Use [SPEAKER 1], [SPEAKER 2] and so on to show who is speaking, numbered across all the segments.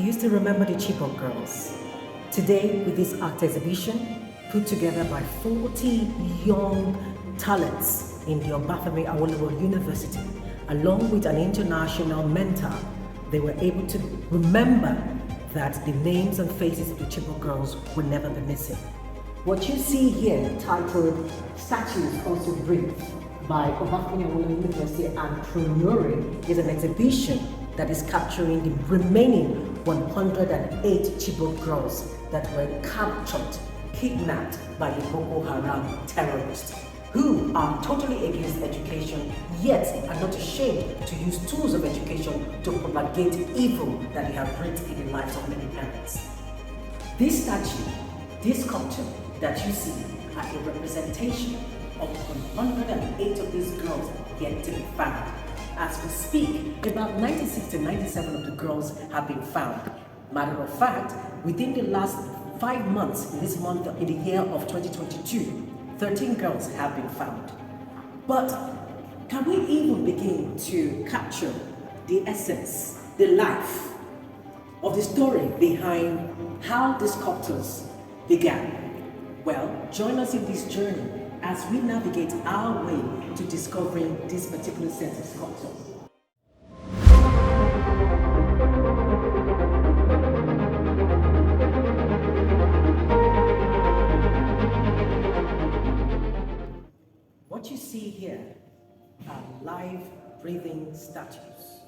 [SPEAKER 1] Do you still remember the Chibok girls? Today, with this art exhibition, put together by 40 young talents in the Obafemi Awolowo University, along with an international mentor, they were able to remember that the names and faces of the Chibok girls will never be missing. What you see here, titled Statues Also Breathe by Obafemi Awolowo University and Prenuri, is an exhibition that is capturing the remaining 108 Chibok girls that were captured, kidnapped by the Boko Haram terrorists, who are totally against education, yet are not ashamed to use tools of education to propagate evil that they have brought in the lives of many parents. This statue, this sculpture that you see, are a representation of 108 of these girls yet to be found. As we speak, about 96 to 97 of the girls have been found. Matter of fact, within the last 5 months, in this month, in the year of 2022, 13 girls have been found. But can we even begin to capture the essence, the life of the story behind how these sculptures began? Well, join us in this journey as we navigate our way to discovering this particular set of sculptures. What you see here are live, breathing statues.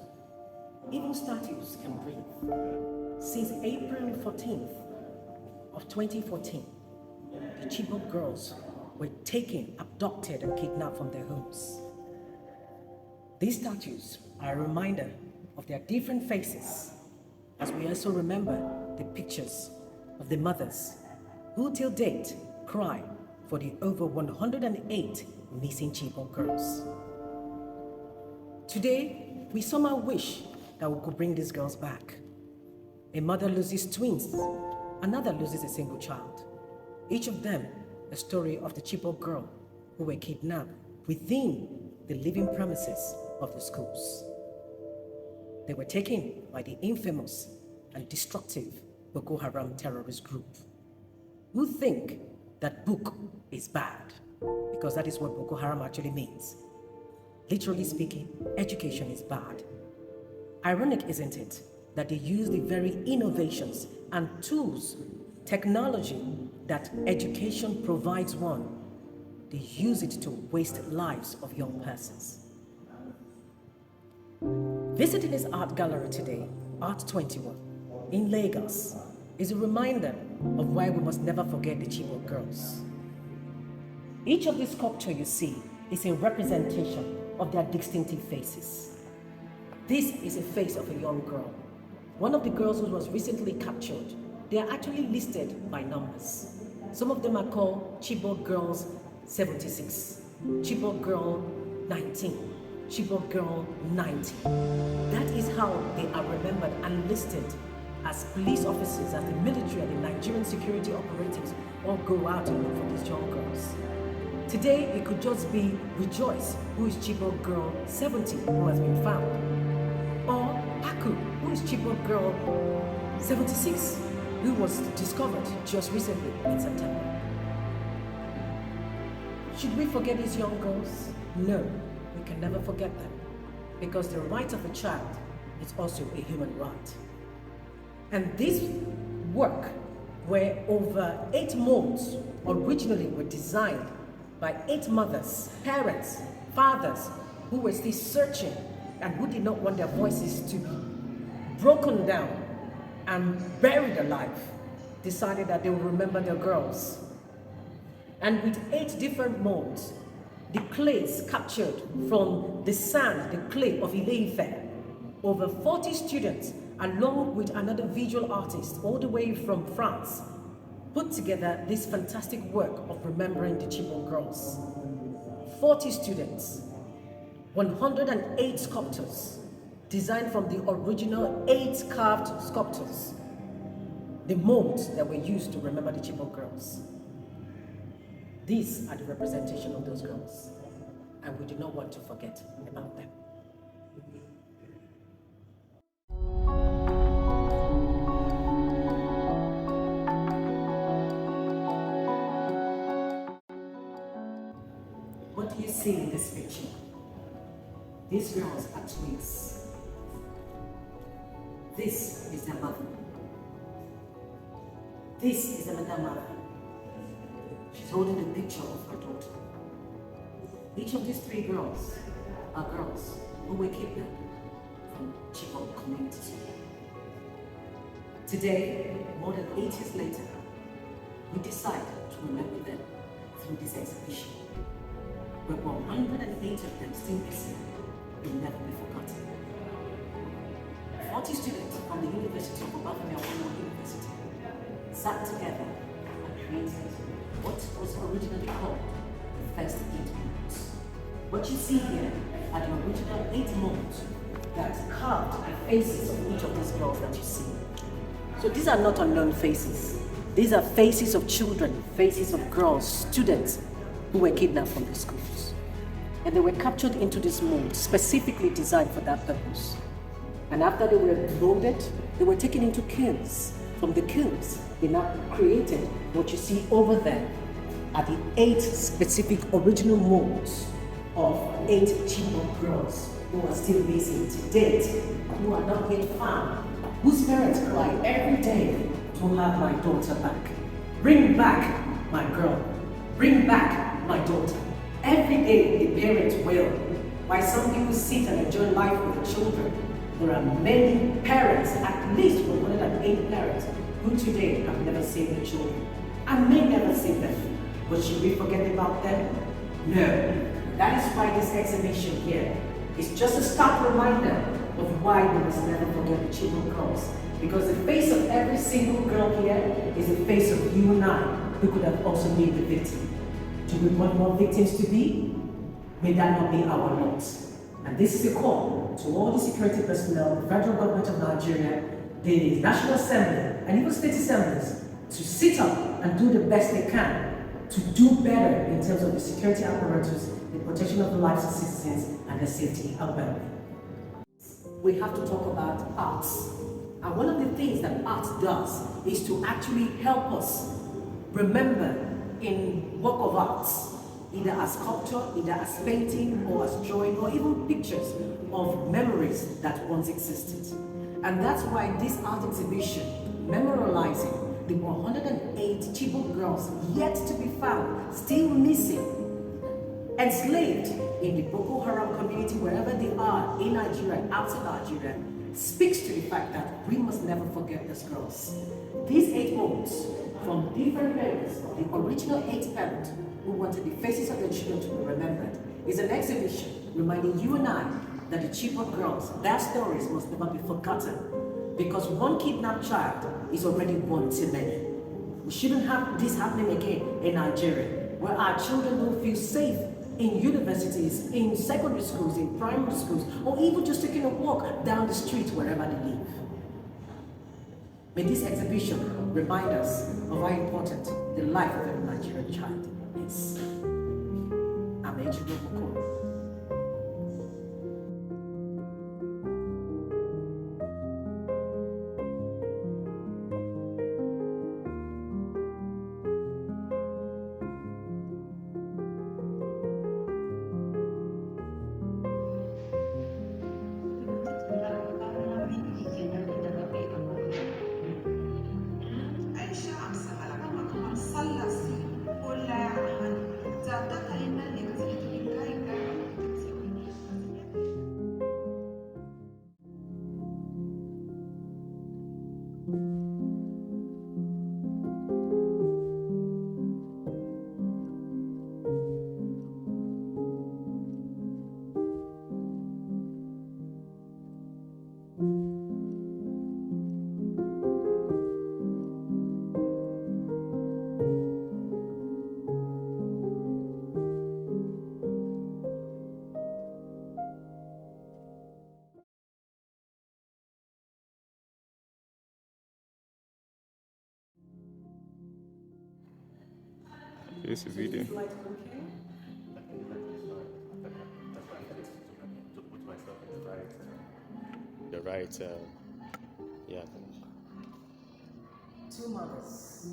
[SPEAKER 1] Even statues can breathe. Since April 14th of 2014, the Chibok girls were taken, abducted, and kidnapped from their homes. These statues are a reminder of their different faces, as we also remember the pictures of the mothers who till date cry for the over 108 missing Chibok girls. Today, we somehow wish that we could bring these girls back. A mother loses twins, another loses a single child. Each of them a story of the Chibok girl who were kidnapped within the living premises of the schools. They were taken by the infamous and destructive Boko Haram terrorist group, who think that book is bad, because that is what Boko Haram actually means. Literally speaking, education is bad. Ironic, isn't it, that they use the very innovations and tools, technology that education provides one, they use it to waste lives of young persons. Visiting this art gallery today, Art 21, in Lagos, is a reminder of why we must never forget the Chibok girls. Each of these sculptures you see is a representation of their distinctive faces. This is a face of a young girl. One of the girls who was recently captured. They are actually listed by numbers. Some of them are called Chibok Girls 76, Chibok Girl 19, Chibok Girl 90. That is how they are remembered and listed as police officers, as the military and the Nigerian security operatives all go out and look for these young girls. Today, it could just be Rejoice, who is Chibok Girl 70, who has been found, or Aku, who is Chibok Girl 76, who was discovered just recently in September. Should we forget these young girls? No, we can never forget them, because the right of a child is also a human right. And this work, where over 8 molds originally were designed by 8 mothers, parents, fathers, who were still searching and who did not want their voices to be broken down and buried alive, decided that they would remember their girls. And with 8 different molds, the clays captured from the sand, the clay of Ile-Ife, over 40 students, along with another visual artist all the way from France, put together this fantastic work of remembering the Chibok girls. 40 students, 108 sculptors, designed from the original 8 carved sculptures, the molds that were used to remember the Chibok girls. These are the representation of those girls, and we do not want to forget about them. What do you see in this picture? These girls are twins. This is their mother. This is another mother. She's holding a picture of her daughter. Each of these three girls are girls who were kidnapped from Chibok community. Today, more than 8 years later, we decide to remember them through this exhibition, where 108 of them still missing will never be forgotten. 40 students from the University of Borno University sat together and created what was originally called the first 8 molds. What you see here are the original 8 molds that carved the faces of each of these girls that you see. So these are not unknown faces. These are faces of children, faces of girls, students who were kidnapped from the schools. And they were captured into this mold, specifically designed for that purpose. And after they were molded, they were taken into kilns. From the kilns, they now created what you see over there are the 8 specific original molds of 8 Chibok girls who are still missing to date, who are not yet found, whose parents cry every day to have my daughter back. Bring back my girl. Bring back my daughter. Every day the parents wail. While some people sit and enjoy life with the children, there are many parents, at least 108 parents, who today have never seen their children and may never see them. But should we forget about them? No. That is why this exhibition here is just a stark reminder of why we must never forget the Chibok girls. Because the face of every single girl here is the face of you and I, who could have also been the victim. Do we want more victims to be? May that not be our lot. And this is a call to all the security personnel, the federal government of Nigeria, the National Assembly, and even state assemblies to sit up and do the best they can to do better in terms of the security apparatus, the protection of the lives of citizens, and their safety and well-being. We have to talk about arts. And one of the things that art does is to actually help us remember in work of arts, either as sculpture, either as painting, or as drawing, or even pictures of memories that once existed. And that's why this art exhibition, memorializing the 108 Chibok girls yet to be found, still missing, enslaved in the Boko Haram community, wherever they are, in Nigeria, outside Nigeria, speaks to the fact that we must never forget these girls. These 8 molds from different parents, the original 8 parents who wanted the faces of their children to be remembered, is an exhibition reminding you and I that the Chibok girls, their stories must never be forgotten, because one kidnapped child is already one too many. We shouldn't have this happening again in Nigeria, where our children don't feel safe in universities, in secondary schools, in primary schools, or even just taking a walk down the street wherever they live. May this exhibition remind us of how important the life of a Nigerian child is. I'm Chibok.
[SPEAKER 2] This video. The right, yeah.
[SPEAKER 1] 2 mothers.